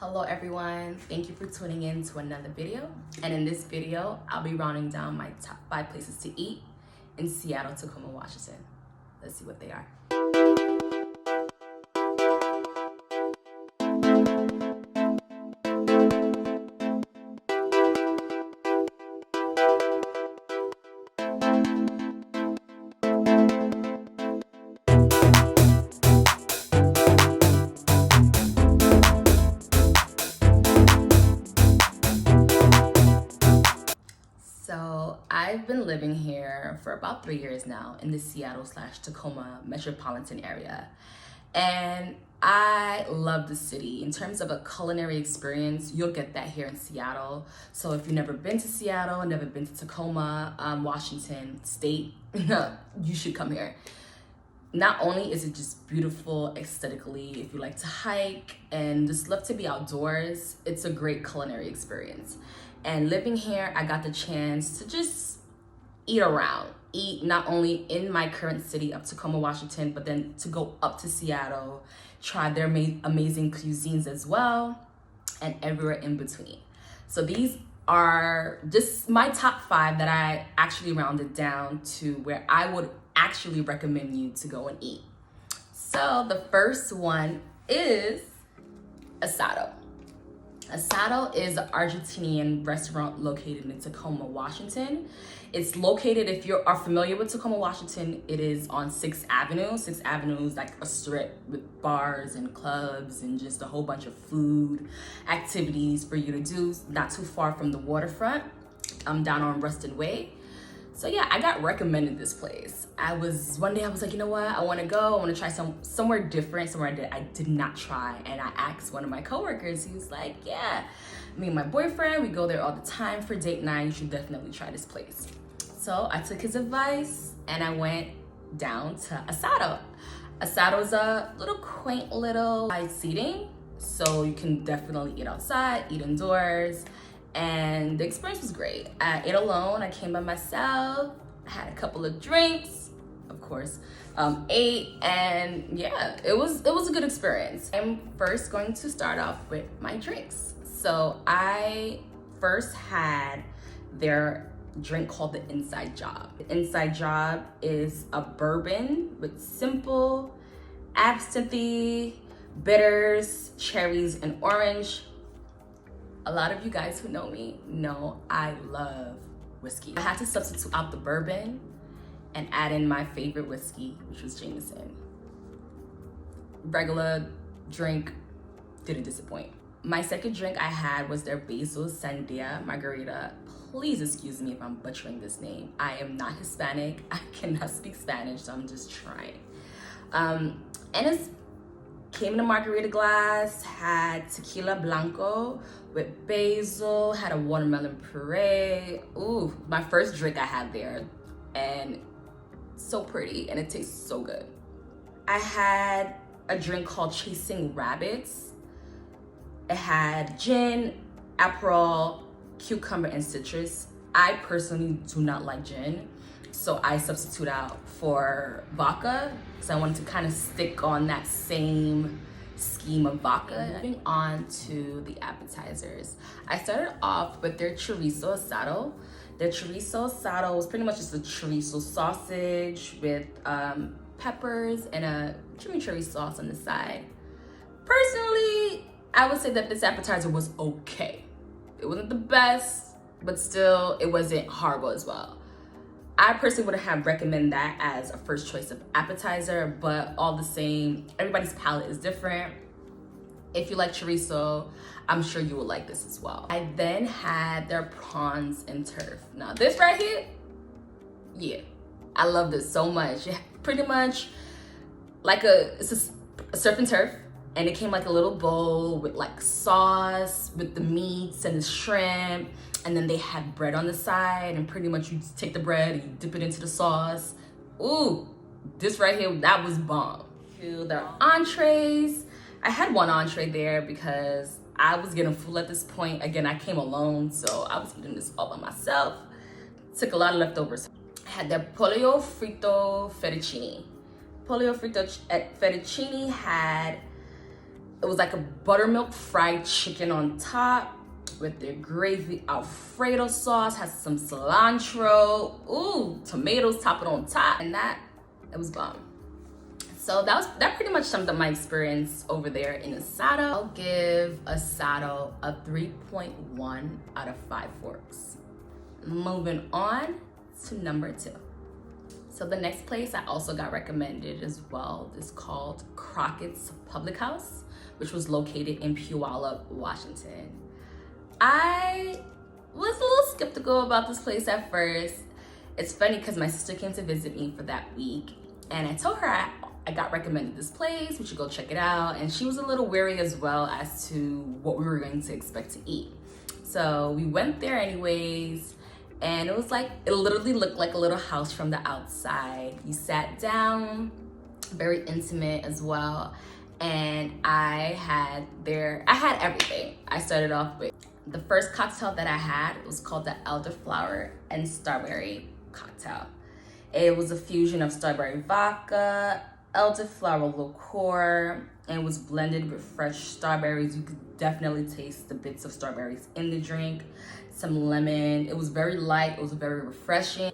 Hello everyone, thank you for tuning in to another video. And in this video, I'll be rounding down my top 5 places to eat in Seattle, Tacoma, Washington. Let's see what they are. So I've been living here for about 3 years now in the Seattle/Tacoma metropolitan area. And I love the city. In terms of a culinary experience, you'll get that here in Seattle. So if you've never been to Seattle, never been to Tacoma, Washington State, you should come here. Not only is it just beautiful aesthetically, if you like to hike and just love to be outdoors, it's a great culinary experience. And living here, I got the chance to just eat around. Eat not only in my current city of Tacoma, Washington, but then to go up to Seattle, try their amazing cuisines as well, and everywhere in between. So these are just my top 5 that I actually rounded down to where I would actually recommend you to go and eat. So the first one is Asado. Asado is an Argentinian restaurant located in Tacoma, Washington. It's located, if you are familiar with Tacoma, Washington, it is on 6th Avenue. 6th Avenue is like a strip with bars and clubs and just a whole bunch of food activities for you to do. Not too far from the waterfront, down on Ruston Way. So yeah, I got recommended this place. One day I was like, you know what? I want to try somewhere different, somewhere that I did not try. And I asked one of my coworkers, he was like, yeah, me and my boyfriend, we go there all the time for date night. You should definitely try this place. So I took his advice and I went down to Asado. Asado is a little quaint little seating. So you can definitely eat outside, eat indoors. And the experience was great. I ate alone, I came by myself, had a couple of drinks, of course, ate, and yeah, it was a good experience. I'm first going to start off with my drinks. So I first had their drink called the Inside Job. The Inside Job is a bourbon with simple absinthe, bitters, cherries, and orange. A lot of you guys who know me know I love whiskey. I had to substitute out the bourbon and add in my favorite whiskey, which was Jameson. Regular drink didn't disappoint. My second drink I had was their basil sandia margarita. Please excuse me if I'm butchering this name. I am not Hispanic. I cannot speak Spanish, so I'm just trying. And it's came in a margarita glass, had tequila blanco with basil, had a watermelon puree. Ooh, my first drink I had there, and so pretty, and it tastes so good. I had a drink called Chasing Rabbits. It had gin, Aperol, cucumber, and citrus. I personally do not like gin, so I substitute out for vodka, because I wanted to kind of stick on that same scheme of vodka. Moving on to the appetizers. I started off with their chorizo asado. Their chorizo asado was pretty much just a chorizo sausage with peppers and a chimichurri sauce on the side. Personally, I would say that this appetizer was okay. It wasn't the best, but still, it wasn't horrible as well. I personally wouldn't have recommended that as a first choice of appetizer, but all the same, everybody's palate is different. If you like chorizo, I'm sure you will like this as well. I then had their prawns and turf. Now this right here, yeah, I love this so much. It pretty much like it's a surf and turf, and it came like a little bowl with like sauce with the meats and the shrimp. And then they had bread on the side, and pretty much you take the bread and you dip it into the sauce. Ooh, this right here, that was bomb. To their entrees, I had one entree there because I was getting full at this point. Again, I came alone, so I was eating this all by myself. Took a lot of leftovers. I had their pollo frito fettuccine. Pollo frito fettuccine had It was like a buttermilk fried chicken on top with their gravy Alfredo sauce, has some cilantro, ooh, tomatoes, top it on top, and it was bomb. So that pretty much summed up my experience over there in Asado. I'll give Asado a 3.1 out of 5 forks. Moving on to number 2. So the next place I also got recommended as well is called Crocketts Public House, which was located in Puyallup, Washington. I was a little skeptical about this place at first. It's funny because my sister came to visit me for that week, and I told her I got recommended this place, we should go check it out, and she was a little wary as well as to what we were going to expect to eat. So we went there anyways, and it was like, it literally looked like a little house from the outside. You sat down, very intimate as well, and I had everything. I started off with the first cocktail that I had. It was called the elderflower and strawberry cocktail. It was a fusion of strawberry vodka, elderflower liqueur, and was blended with fresh strawberries. You could definitely taste the bits of strawberries in the drink. Some lemon. It was very light. It was very refreshing.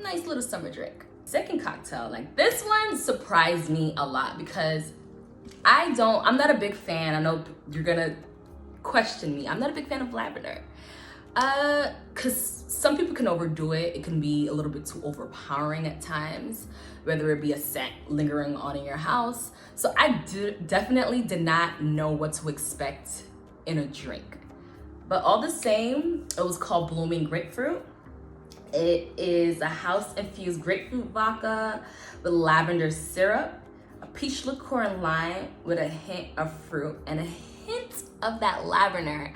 Nice little summer drink. Second cocktail, like this one surprised me a lot because I'm not a big fan. I know you're gonna question me. I'm not a big fan of lavender. Because some people can overdo it. It can be a little bit too overpowering at times, whether it be a scent lingering on in your house. So I definitely did not know what to expect in a drink. But all the same, it was called Blooming Grapefruit. It is a house-infused grapefruit vodka with lavender syrup, a peach liqueur and lime with a hint of fruit and a hint of that lavender.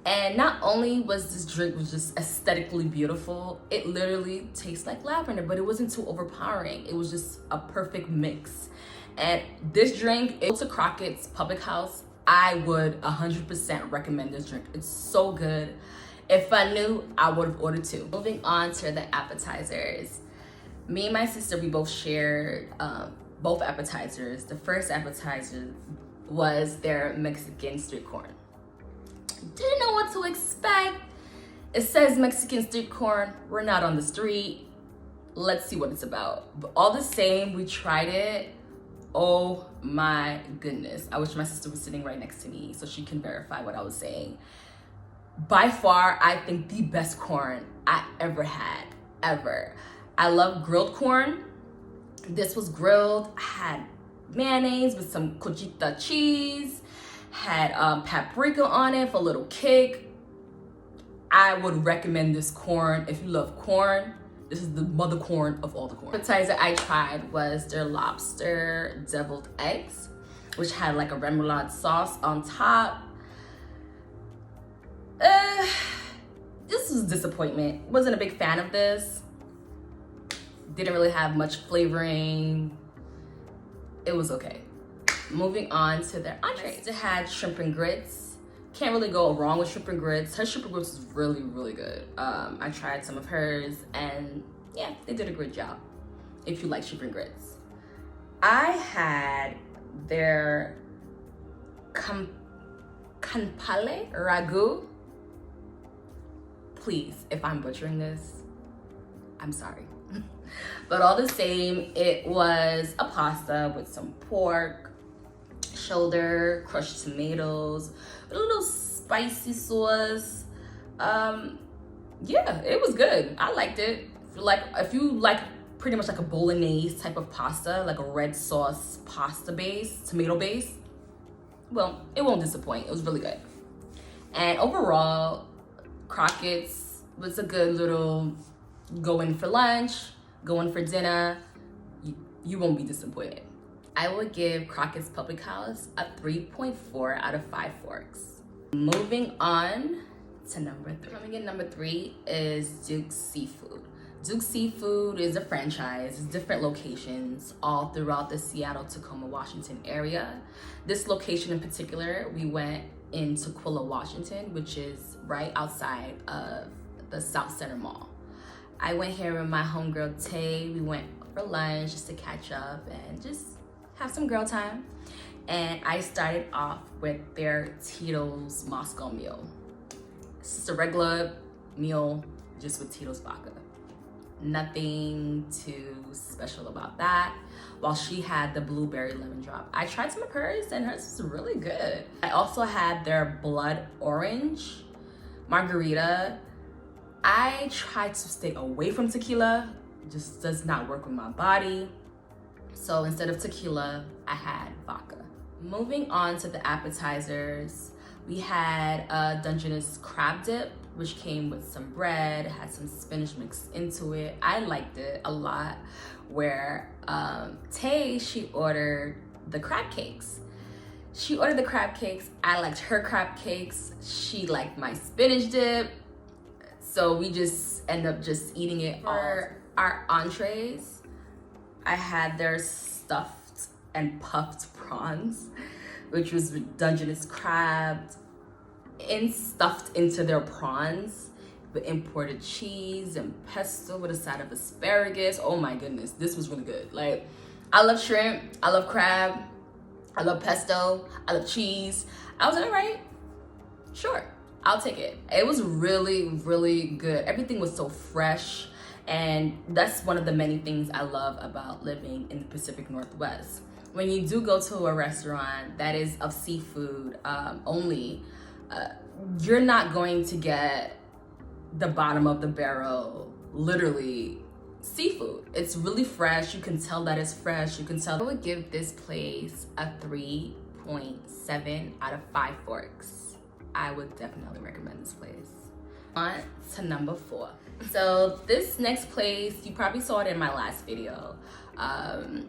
And not only was this drink just aesthetically beautiful, it literally tastes like lavender, but it wasn't too overpowering. It was just a perfect mix. And this drink, it's a Crocketts Public House. I would 100% recommend this drink. It's so good. If I knew, I would have ordered 2. Moving on to the appetizers. Me and my sister, we both shared both appetizers. The first appetizer was their Mexican street corn. Didn't know what to expect. It says Mexican street corn. We're not on the street. Let's see what it's about. But all the same, we tried it. Oh my goodness. I wish my sister was sitting right next to me so she can verify what I was saying. By far, I think the best corn I ever had, ever. I love grilled corn. This was grilled, had mayonnaise with some cojita cheese, had paprika on it for a little kick. I would recommend this corn. If you love corn, this is the mother corn of all the corn. The appetizer I tried was their lobster deviled eggs, which had like a remoulade sauce on top. This was a disappointment. Wasn't a big fan of this. Didn't really have much flavoring. It was okay. Moving on to their entrees. It had shrimp and grits. Can't really go wrong with shrimp and grits. Her shrimp and grits was really, really good. I tried some of hers and yeah, they did a great job if you like shrimp and grits. I had their kanpale ragu. Please, if I'm butchering this, I'm sorry. But all the same, it was a pasta with some pork, shoulder, crushed tomatoes, a little spicy sauce. Yeah, it was good. I liked it. If you like pretty much like a bolognese type of pasta, like a red sauce pasta base, tomato base, well, it won't disappoint. It was really good. And overall, Crocketts was a good little go in for lunch, go in for dinner. You won't be disappointed. I would give Crocketts Public House a 3.4 out of 5 forks. Moving on to number 3. Coming in number 3 is Duke's Seafood. Duke's Seafood is a franchise. It's different locations all throughout the Seattle, Tacoma, Washington area. This location in particular, we went in Tacoma, Washington, which is right outside of the South Center Mall. I went here with my homegirl Tay. We went for lunch just to catch up and just have some girl time. And I started off with their Tito's Moscow meal. It's just a regular meal, just with Tito's vodka. Nothing too special about that. While she had the blueberry lemon drop. I tried some of hers and hers is really good. I also had their blood orange margarita. I tried to stay away from tequila. It just does not work with my body. So instead of tequila, I had vodka. Moving on to the appetizers, we had a Dungeness crab dip, which came with some bread, had some spinach mixed into it. I liked it a lot. Where Tay, she ordered the crab cakes. She ordered the crab cakes. I liked her crab cakes. She liked my spinach dip. So we just end up just eating it all. For our entrees, I had their stuffed and puffed prawns, which was Dungeness crab stuffed into their prawns with imported cheese and pesto with a side of asparagus. Oh my goodness, this was really good. Like, I love shrimp, I love crab, I love pesto, I love cheese. I was like, all right, sure, I'll take it. It was really, really good. Everything was so fresh. And that's one of the many things I love about living in the Pacific Northwest. When you do go to a restaurant that is of seafood only, you're not going to get the bottom of the barrel, literally seafood. It's really fresh. You can tell that it's fresh. You can tell. I would give this place a 3.7 out of 5 forks. I would definitely recommend this place. On to number 4. So this next place, you probably saw it in my last video,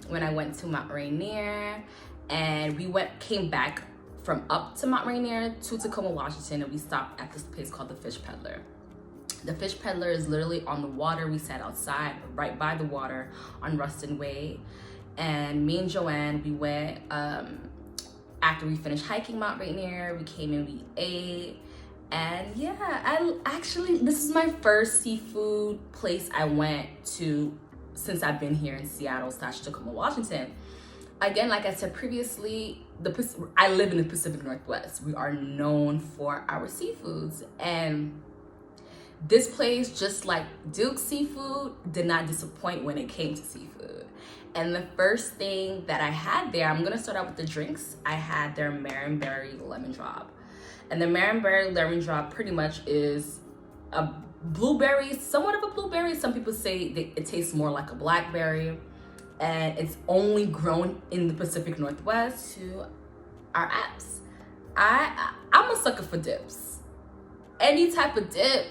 when I went to Mount Rainier, and we came back from up to Mount Rainier to Tacoma, Washington, and we stopped at this place called the Fish Peddler. The Fish Peddler is literally on the water. We sat outside right by the water on Ruston Way, and me and Joanne, we went after we finished hiking Mount Rainier. We came and we ate. And yeah, this is my first seafood place I went to since I've been here in Seattle / Tacoma, Washington. Again, like I said previously, I live in the Pacific Northwest. We are known for our seafoods, and this place, just like Duke Seafood, did not disappoint when it came to seafood. And the first thing that I had there, I'm gonna start out with the drinks. I had their Marionberry lemon drop. And the Marionberry lemon drop pretty much is a blueberry, somewhat of a blueberry. Some people say that it tastes more like a blackberry. And it's only grown in the Pacific Northwest. To our apps, I'm a sucker for dips. Any type of dip,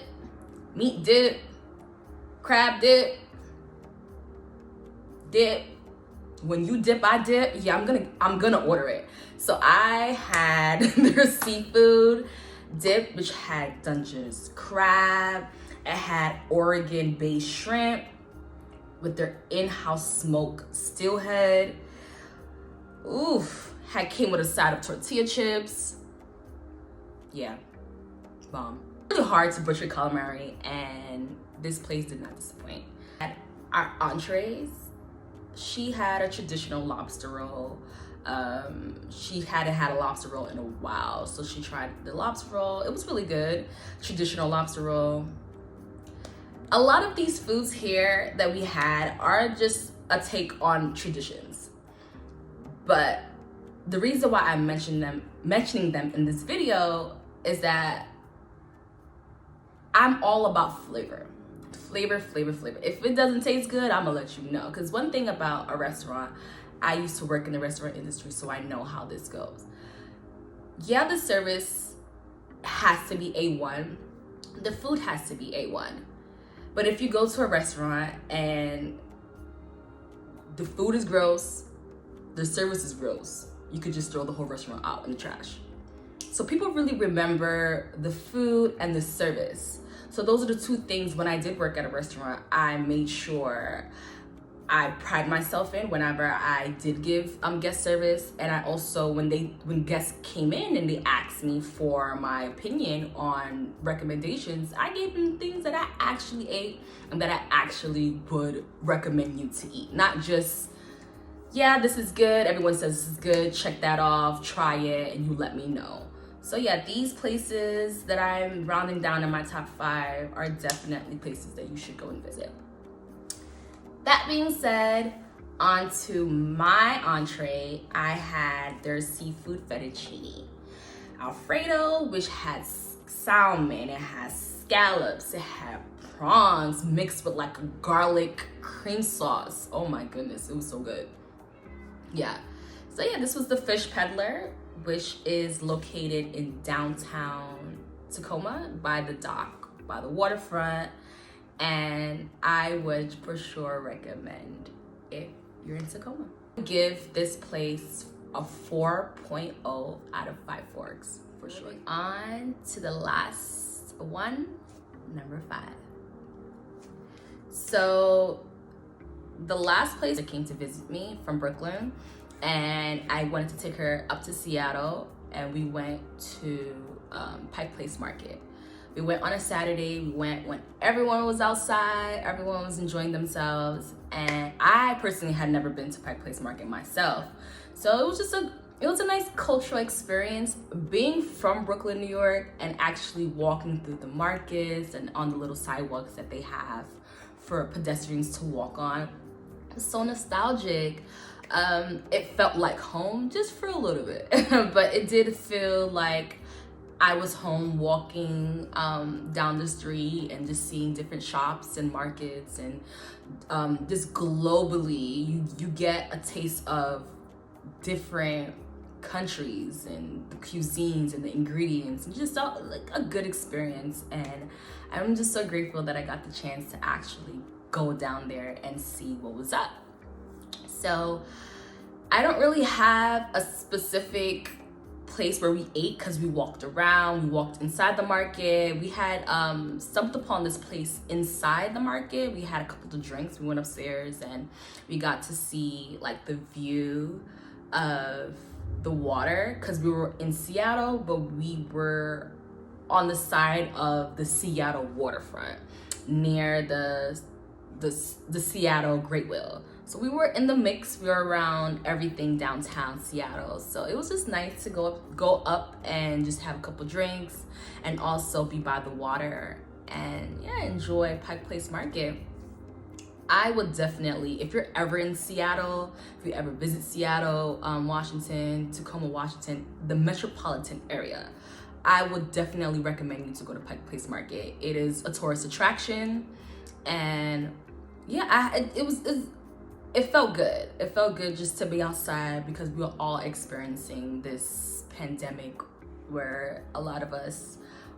meat dip, crab dip. When you dip, I dip. Yeah, I'm gonna order it. So I had their seafood dip, which had Dungeness crab. It had Oregon-based shrimp with their in-house smoke steelhead. Oof, came with a side of tortilla chips. Yeah, bomb. Really hard to butcher calamari, and this place did not disappoint. At our entrees, she had a traditional lobster roll. She hadn't had a lobster roll in a while, so she tried the lobster roll. It was really good. Traditional lobster roll. A lot of these foods here that we had are just a take on traditions. But the reason why I'm mentioning them in this video is that I'm all about flavor. Flavor. If it doesn't taste good, I'm gonna let you know. Because one thing about a restaurant, I used to work in the restaurant industry, so I know how this goes. Yeah, the service has to be A1. The food has to be A1. But if you go to a restaurant and the food is gross, the service is gross, you could just throw the whole restaurant out in the trash. So people really remember the food and the service. So those are the two things when I did work at a restaurant, I made sure I pride myself in whenever I did give guest service. And I also, when guests came in and they asked me for my opinion on recommendations, I gave them things that I actually ate and that I actually would recommend you to eat. Not just yeah, this is good. Everyone says this is good. Check that off, try it, and you let me know. So yeah, these places that I'm rounding down in my top 5 are definitely places that you should go and visit. That being said, on to my entree. I had their seafood fettuccine Alfredo, which has salmon, it has scallops, it had prawns mixed with like a garlic cream sauce. Oh my goodness, it was so good. Yeah. So yeah, this was the Fish Peddler, which is located in downtown Tacoma by the dock, by the waterfront. And I would for sure recommend if you're in Tacoma. Give this place a 4.0 out of 5 forks for sure. On to the last one, number 5. So the last place that came to visit me from Brooklyn, and I wanted to take her up to Seattle, and we went to Pike Place Market. We went on a Saturday. We went when everyone was outside, everyone was enjoying themselves, and I personally had never been to Pike Place Market myself. So it was a nice cultural experience being from Brooklyn, New York, and actually walking through the markets and on the little sidewalks that they have for pedestrians to walk on. It was so nostalgic. It felt like home just for a little bit, but it did feel like I was home walking down the street and just seeing different shops and markets, and just globally you get a taste of different countries and the cuisines and the ingredients, and just felt like a good experience. And I'm just so grateful that I got the chance to actually go down there and see what was up. So I don't really have a specific place where we ate because we walked around, we walked inside the market. We had stumbled upon this place inside the market. We had a couple of drinks. We went upstairs and we got to see like the view of the water because we were in Seattle, but we were on the side of the Seattle waterfront near the Seattle Great Wheel. So we were in the mix. We were around everything downtown Seattle. So it was just nice to go up and just have a couple drinks and also be by the water and yeah, enjoy Pike Place Market. I would definitely, if you're ever in Seattle, if you ever visit Seattle, Washington, Tacoma, Washington, the metropolitan area, I would definitely recommend you to go to Pike Place Market. It is a tourist attraction, and yeah, it felt good. It felt good just to be outside because we were all experiencing this pandemic where a lot of us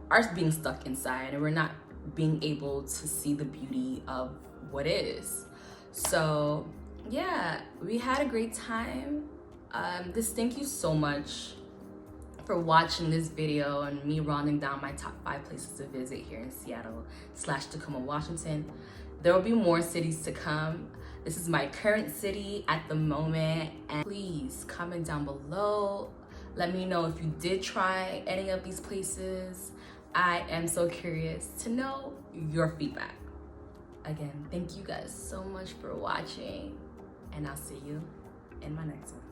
are being stuck inside and we're not being able to see the beauty of what is. So yeah, we had a great time. Thank you so much for watching this video and me rounding down my top 5 places to visit here in Seattle/Tacoma, Washington. There will be more cities to come. This is my current city at the moment, and please comment down below. Let me know if you did try any of these places. I am so curious to know your feedback. Again, thank you guys so much for watching, and I'll see you in my next one.